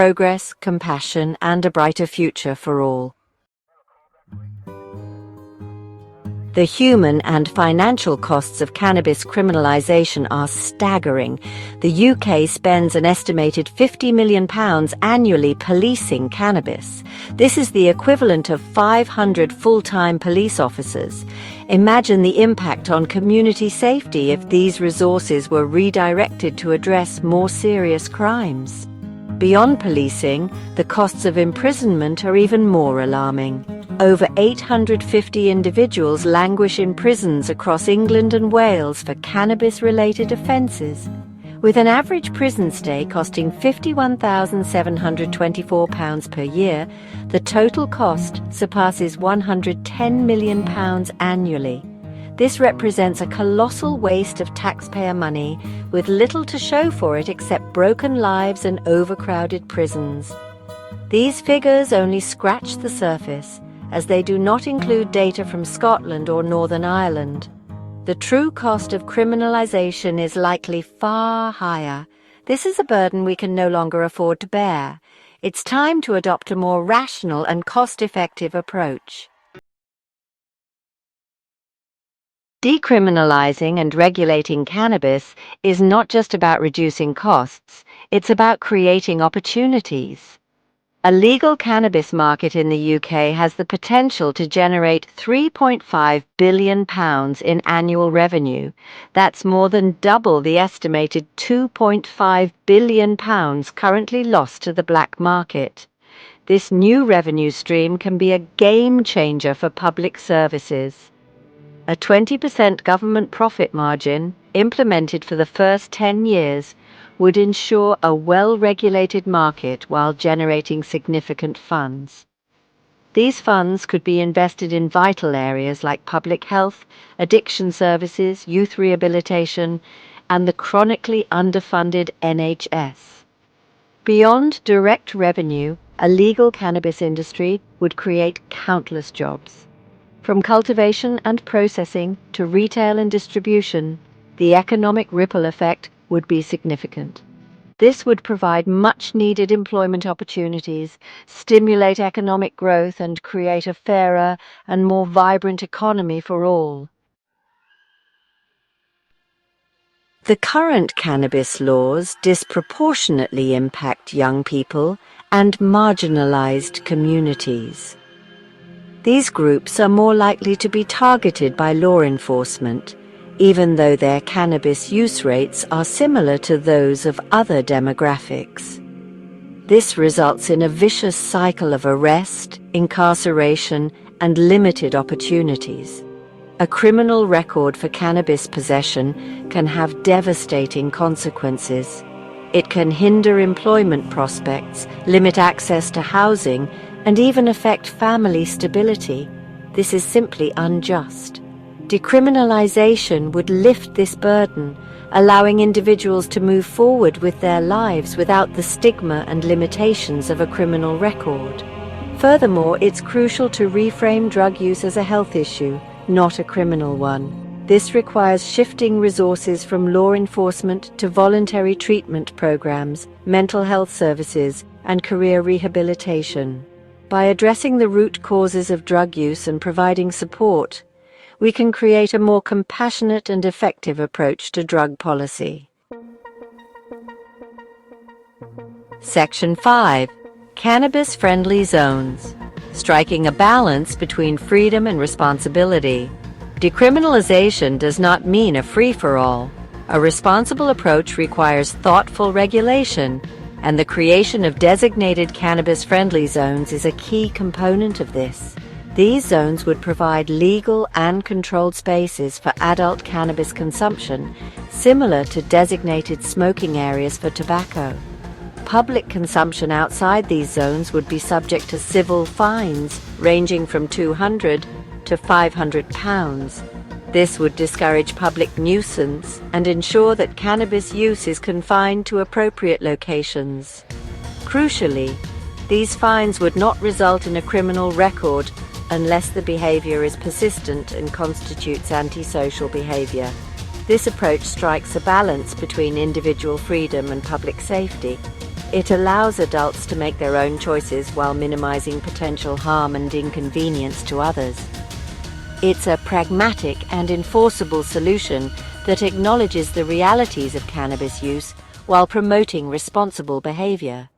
progress, compassion, and a brighter future for all. The human and financial costs of cannabis criminalisation are staggering. The UK spends an estimated £50 million annually policing cannabis. This is the equivalent of 500 full-time police officers. Imagine the impact on community safety if these resources were redirected to address more serious crimes. Beyond policing, the costs of imprisonment are even more alarming. Over 850 individuals languish in prisons across England and Wales for cannabis-related offences, with an average prison stay costing £51,724 per year. The total cost surpasses £110 million annually. This represents a colossal waste of taxpayer money, with little to show for it except broken lives and overcrowded prisons. These figures only scratch the surface, as they do not include data from Scotland or Northern Ireland. The true cost of criminalisation is likely far higher. This is a burden we can no longer afford to bear. It's time to adopt a more rational and cost-effective approach. Decriminalising and regulating cannabis is not just about reducing costs, it's about creating opportunities. A legal cannabis market in the UK has the potential to generate £3.5 billion in annual revenue. That's more than double the estimated £2.5 billion currently lost to the black market. This new revenue stream can be a game changer for public services. A 20% government profit margin, implemented for the first 10 years, would ensure a well-regulated market while generating significant funds. These funds could be invested in vital areas like public health, addiction services, youth rehabilitation, and the chronically underfunded NHS. Beyond direct revenue, a legal cannabis industry would create countless jobs. From cultivation and processing to retail and distribution, the economic ripple effect would be significant. This would provide much-needed employment opportunities, stimulate economic growth, and create a fairer and more vibrant economy for all. The current cannabis laws disproportionately impact young people and marginalized communities. These groups are more likely to be targeted by law enforcement, even though their cannabis use rates are similar to those of other demographics. This results in a vicious cycle of arrest, incarceration, and limited opportunities. A criminal record for cannabis possession can have devastating consequences. It can hinder employment prospects, limit access to housing, and even affect family stability. This is simply unjust. Decriminalisation would lift this burden, allowing individuals to move forward with their lives without the stigma and limitations of a criminal record. Furthermore, it's crucial to reframe drug use as a health issue, not a criminal one. This requires shifting resources from law enforcement to voluntary treatment programs, mental health services, and career rehabilitation. By addressing the root causes of drug use and providing support, we can create a more compassionate and effective approach to drug policy. Section 5. Cannabis-friendly zones. Striking a balance between freedom and responsibility. Decriminalisation does not mean a free-for-all. A responsible approach requires thoughtful regulation, and the creation of designated cannabis-friendly zones is a key component of this. These zones would provide legal and controlled spaces for adult cannabis consumption, similar to designated smoking areas for tobacco. Public consumption outside these zones would be subject to civil fines ranging from £200 to £500. This would discourage public nuisance and ensure that cannabis use is confined to appropriate locations. Crucially, these fines would not result in a criminal record unless the behavior is persistent and constitutes antisocial behavior. This approach strikes a balance between individual freedom and public safety. It allows adults to make their own choices while minimizing potential harm and inconvenience to others. It's a pragmatic and enforceable solution that acknowledges the realities of cannabis use while promoting responsible behavior.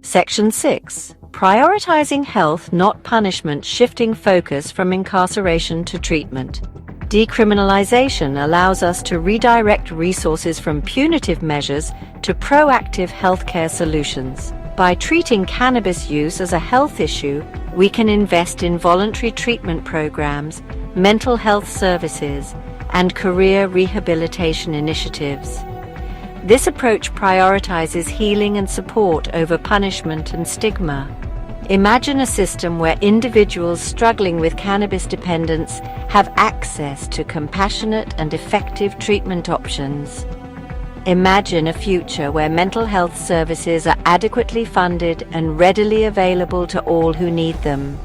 Section 6. Prioritizing health, not punishment, shifting focus from incarceration to treatment. Decriminalization allows us to redirect resources from punitive measures to proactive healthcare solutions. By treating cannabis use as a health issue, we can invest in voluntary treatment programs, mental health services, and career rehabilitation initiatives. This approach prioritizes healing and support over punishment and stigma. Imagine a system where individuals struggling with cannabis dependence have access to compassionate and effective treatment options. Imagine a future where mental health services are adequately funded and readily available to all who need them.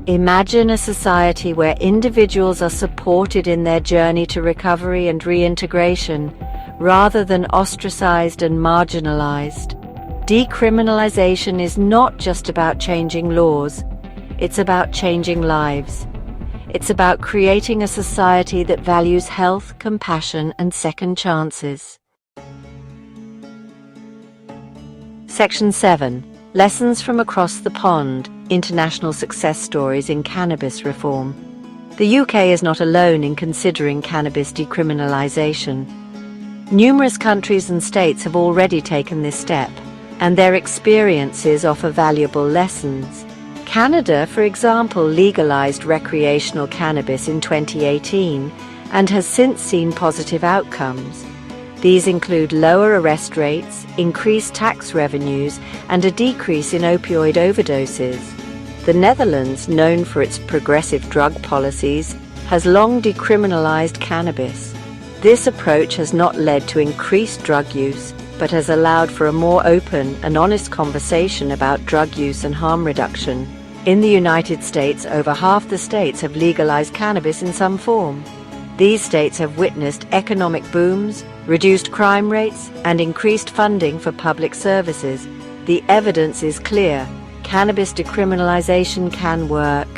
Imagine a society where individuals are supported in their journey to recovery and reintegration, rather than ostracized and marginalized. Decriminalization is not just about changing laws, it's about changing lives. It's about creating a society that values health, compassion, and second chances. Section 7. Lessons from across the pond, international success stories in cannabis reform. The UK is not alone in considering cannabis decriminalisation. Numerous countries and states have already taken this step, and their experiences offer valuable lessons. Canada, for example, legalized recreational cannabis in 2018 and has since seen positive outcomes. These include lower arrest rates, increased tax revenues, and a decrease in opioid overdoses. The Netherlands, known for its progressive drug policies, has long decriminalized cannabis. This approach has not led to increased drug use, but has allowed for a more open and honest conversation about drug use and harm reduction. In the United States, over half the states have legalized cannabis in some form. These states have witnessed economic booms, reduced crime rates, and increased funding for public services. The evidence is clear. Cannabis decriminalization can work.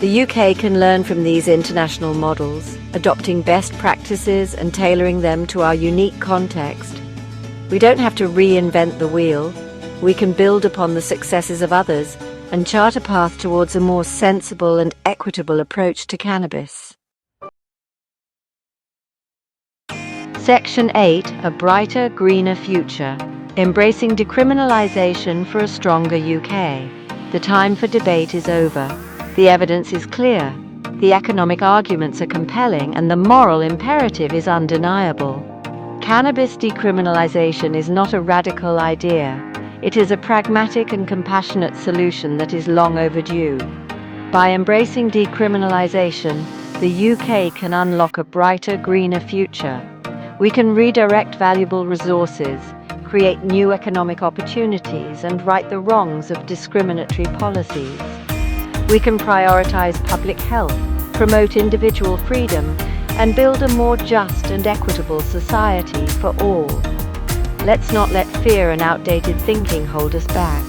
The UK can learn from these international models, adopting best practices and tailoring them to our unique context. We don't have to reinvent the wheel. We can build upon the successes of others and chart a path towards a more sensible and equitable approach to cannabis. Section 8. A brighter, greener future. Embracing decriminalisation for a stronger UK. The time for debate is over. The evidence is clear. The economic arguments are compelling, and the moral imperative is undeniable. Cannabis decriminalisation is not a radical idea. It is a pragmatic and compassionate solution that is long overdue. By embracing decriminalisation, the UK can unlock a brighter, greener future. We can redirect valuable resources, create new economic opportunities, and right the wrongs of discriminatory policies. We can prioritise public health, promote individual freedom, and build a more just and equitable society for all. Let's not let fear and outdated thinking hold us back.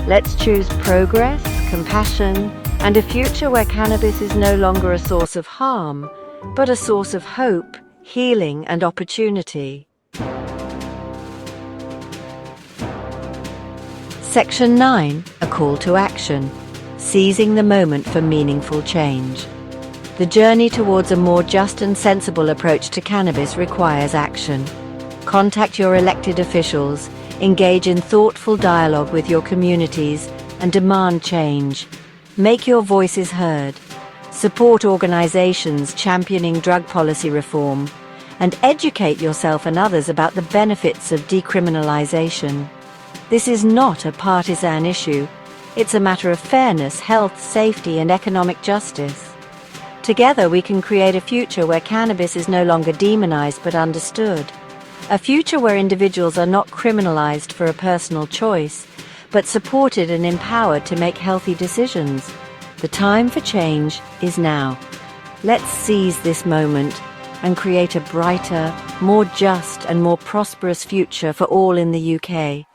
Let's choose progress, compassion, and a future where cannabis is no longer a source of harm, but a source of hope, healing, and opportunity. Section 9. A call to action. Seizing the moment for meaningful change. The journey towards a more just and sensible approach to cannabis requires action. Contact your elected officials, engage in thoughtful dialogue with your communities, and demand change. Make your voices heard. Support organizations championing drug policy reform, and educate yourself and others about the benefits of decriminalization. This is not a partisan issue. It's a matter of fairness, health, safety, and economic justice. Together we can create a future where cannabis is no longer demonized but understood. A future where individuals are not criminalized for a personal choice, but supported and empowered to make healthy decisions. The time for change is now. Let's seize this moment. and create a brighter, more just and more prosperous future for all in the UK.